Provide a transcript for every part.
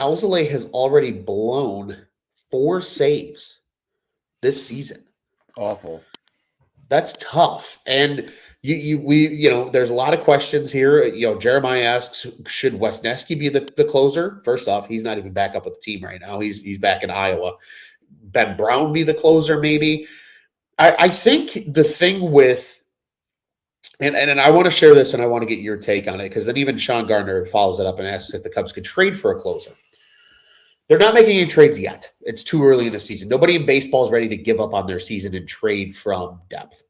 Alzolay has already blown 4 saves this season. Awful. That's tough. And there's a lot of questions here. Jeremiah asks, should Wesneski be the closer? First off, he's not even back up with the team right now. He's back in Iowa. Ben Brown be the closer, maybe. I think the thing with, and I want to share this and I want to get your take on it, because then even Sean Gardner follows it up and asks if the Cubs could trade for a closer. They're not making any trades yet. It's too early in the season. Nobody in baseball is ready to give up on their season and trade from depth,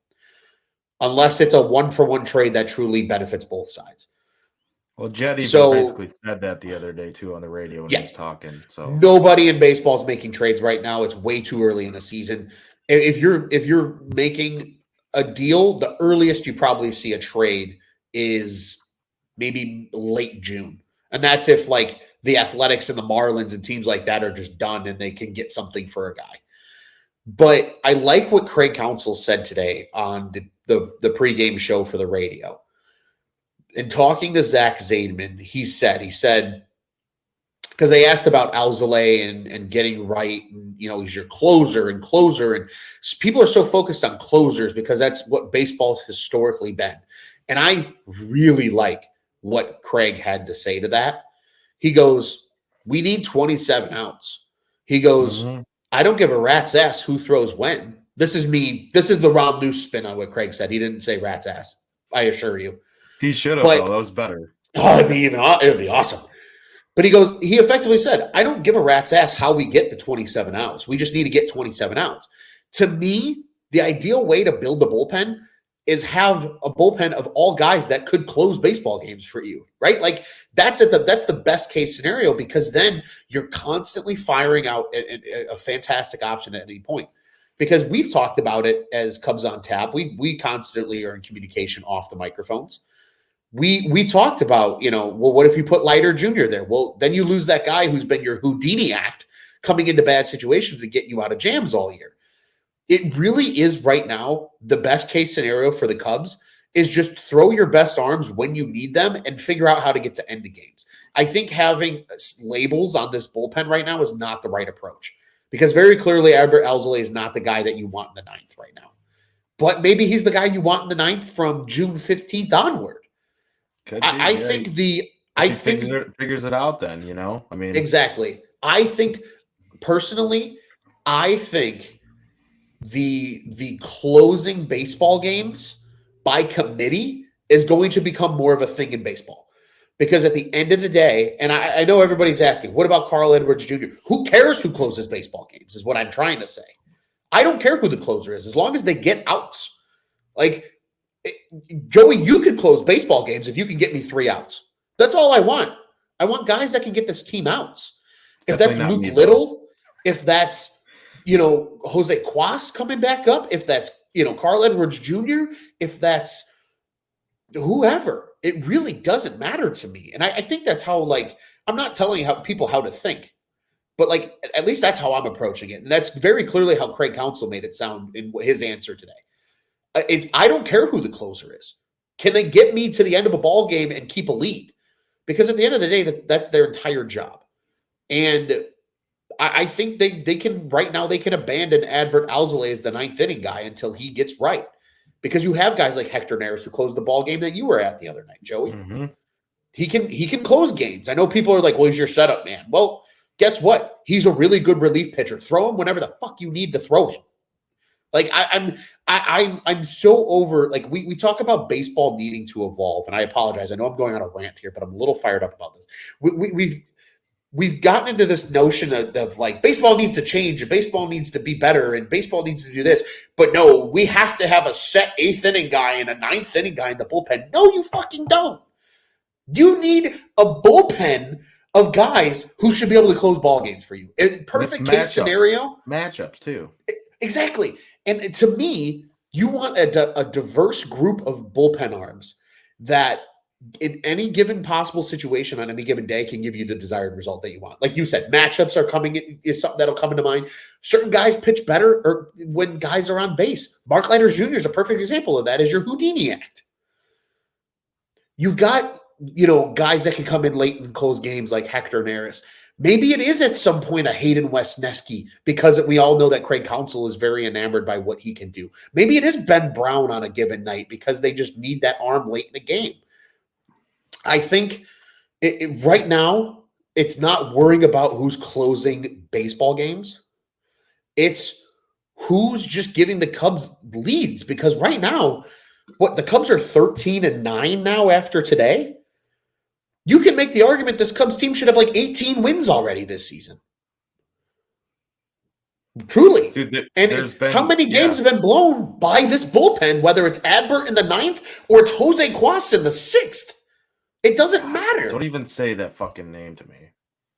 unless it's a 1-for-1 trade that truly benefits both sides. Well, Jetty basically said that the other day too on the radio when he was talking. So nobody in baseball is making trades right now. It's way too early in the season. If you're making a deal, the earliest you probably see a trade is maybe late June, and that's if like the Athletics and the Marlins and teams like that are just done and they can get something for a guy. But I like what Craig Counsell said today on the pregame show for the radio. In talking to Zach Zaidman, he said, because they asked about Alzolay and getting right, and he's your closer, and people are so focused on closers because that's what baseball's historically been. And I really like what Craig had to say to that. He goes, we need 27 outs. He goes, I don't give a rat's ass who throws when. This is me. This is the Rob News spin on what Craig said. He didn't say rat's ass, I assure you. He should have, though. That was better. Oh, it would be awesome. But he effectively said, I don't give a rat's ass how we get the 27 outs. We just need to get 27 outs. To me, the ideal way to build a bullpen is have a bullpen of all guys that could close baseball games for you, right? Like that's the best case scenario, because then you're constantly firing out a fantastic option at any point. Because we've talked about it as Cubs on Tap. We constantly are in communication off the microphones. We talked about, well, what if you put Leiter Jr. there? Well, then you lose that guy who's been your Houdini act coming into bad situations and getting you out of jams all year. It really is right now, the best case scenario for the Cubs is just throw your best arms when you need them and figure out how to get to end the games. I think having labels on this bullpen right now is not the right approach, because very clearly Albert Alzolay is not the guy that you want in the ninth right now. But maybe he's the guy you want in the ninth from June 15th onward. I think figures it out then, I mean, exactly. I think personally, the closing baseball games by committee is going to become more of a thing in baseball, because at the end of the day, and I know everybody's asking, what about Carl Edwards Jr.? Who cares who closes baseball games is what I'm trying to say. I don't care who the closer is, as long as they get outs. Like, Joey, you could close baseball games if you can get me 3 outs. That's all I want. I want guys that can get this team outs. If that's Luke Little, if that's, Jose Cuas coming back up, if that's, Carl Edwards Jr., if that's whoever, it really doesn't matter to me. And I think that's how, I'm not telling people how to think, but at least that's how I'm approaching it. And that's very clearly how Craig Counsell made it sound in his answer today. I don't care who the closer is. Can they get me to the end of a ball game and keep a lead? Because at the end of the day, that's their entire job. And I think they can right now, they can abandon Adbert Alzolay as the 9th inning guy until he gets right. Because you have guys like Hector Neris who closed the ball game that you were at the other night, Joey. Mm-hmm. He can close games. I know people are like, well, he's your setup man. Well, guess what? He's a really good relief pitcher. Throw him whenever the fuck you need to throw him. I'm so over, we talk about baseball needing to evolve, and I apologize. I know I'm going on a rant here, but I'm a little fired up about this. We've gotten into this notion of baseball needs to change and baseball needs to be better and baseball needs to do this. But no, we have to have a set 8th inning guy and a 9th inning guy in the bullpen. No, you fucking don't. You need a bullpen of guys who should be able to close ball games for you. In perfect case scenario. Matchups too. Exactly. And to me, you want a diverse group of bullpen arms that in any given possible situation on any given day can give you the desired result that you want. Like you said, matchups are coming, is something that'll come into mind. Certain guys pitch better or when guys are on base. Mark Leiter Jr. is a perfect example of that, is your Houdini act. You've got, guys that can come in late and close games like Hector Neris. Maybe it is at some point a Hayden Wesneski because we all know that Craig Counsell is very enamored by what he can do. Maybe it is Ben Brown on a given night because they just need that arm late in the game. I think right now it's not worrying about who's closing baseball games. It's who's just giving the Cubs leads, because right now, the Cubs are 13-9 now after today. You can make the argument this Cubs team should have like 18 wins already this season. Truly. Dude, how many games have been blown by this bullpen, whether it's Adbert in the 9th or it's Jose Cuas in the 6th? It doesn't matter. Don't even say that fucking name to me.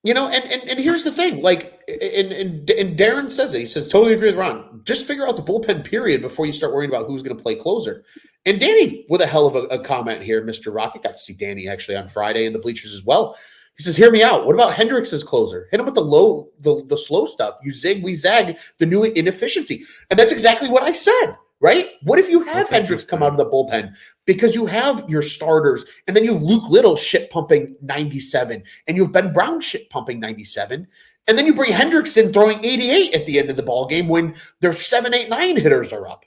And here's the thing, like, and Darren says it. He says, totally agree with Ron. Just figure out the bullpen period before you start worrying about who's going to play closer. And Danny, with a hell of a comment here, Mr. Rocket, got to see Danny actually on Friday in the bleachers as well. He says, hear me out. What about Hendricks as closer? Hit him with the slow stuff. You zig, we zag, the new inefficiency. And that's exactly what I said, right? What if you have Hendricks come out of the bullpen? Because you have your starters, and then you have Luke Little shit pumping 97, and you have Ben Brown shit pumping 97, and then you bring Hendricks in throwing 88 at the end of the ball game when their 7, 8, 9 hitters are up.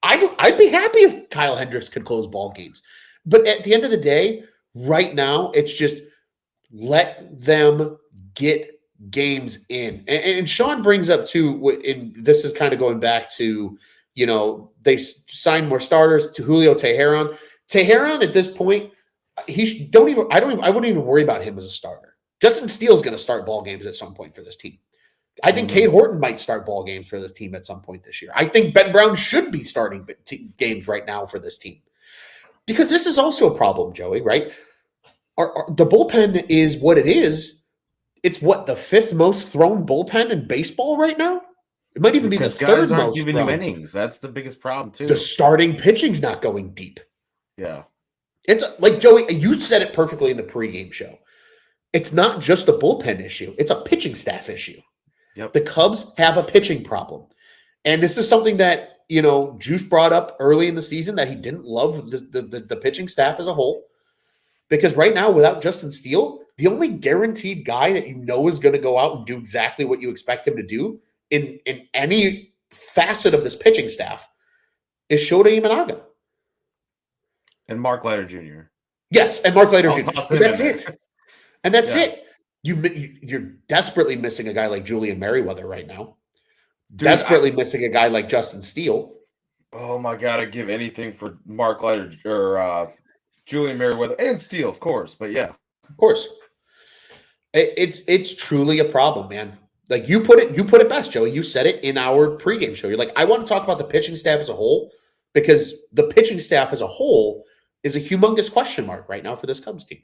I'd be happy if Kyle Hendricks could close ball games. But at the end of the day, right now, it's just let them get games in. And Sean brings up too, and this is kind of going back to, they signed more starters to Julio Teheran. Teheran at this point, I wouldn't even worry about him as a starter. Justin Steele's going to start ball games at some point for this team. I think Cade Horton might start ball games for this team at some point this year. I think Ben Brown should be starting games right now for this team. Because this is also a problem, Joey, right? The bullpen is what it is. It's the 5th most thrown bullpen in baseball right now? It might even be the 3rd most giving you innings. That's the biggest problem, too. The starting pitching's not going deep. Yeah. It's like, Joey, you said it perfectly in the pregame show. It's not just a bullpen issue. It's a pitching staff issue. Yep. The Cubs have a pitching problem. And this is something that, Juice brought up early in the season, that he didn't love the pitching staff as a whole. Because right now, without Justin Steele, the only guaranteed guy that is going to go out and do exactly what you expect him to do in any facet of this pitching staff is Shota Imanaga. And Mark Leiter Jr. Yes, and Mark Leiter Jr. But that's it. And that's it. You're desperately missing a guy like Julian Merriweather right now. Dude, desperately missing a guy like Justin Steele. Oh my God, I'd give anything for Mark Leiter or Julian Merriweather and Steele, of course. But yeah. Of course. It's truly a problem, man. Like you put it best, Joey. You said it in our pregame show. You're like, I want to talk about the pitching staff as a whole, because the pitching staff as a whole is a humongous question mark right now for this Cubs team.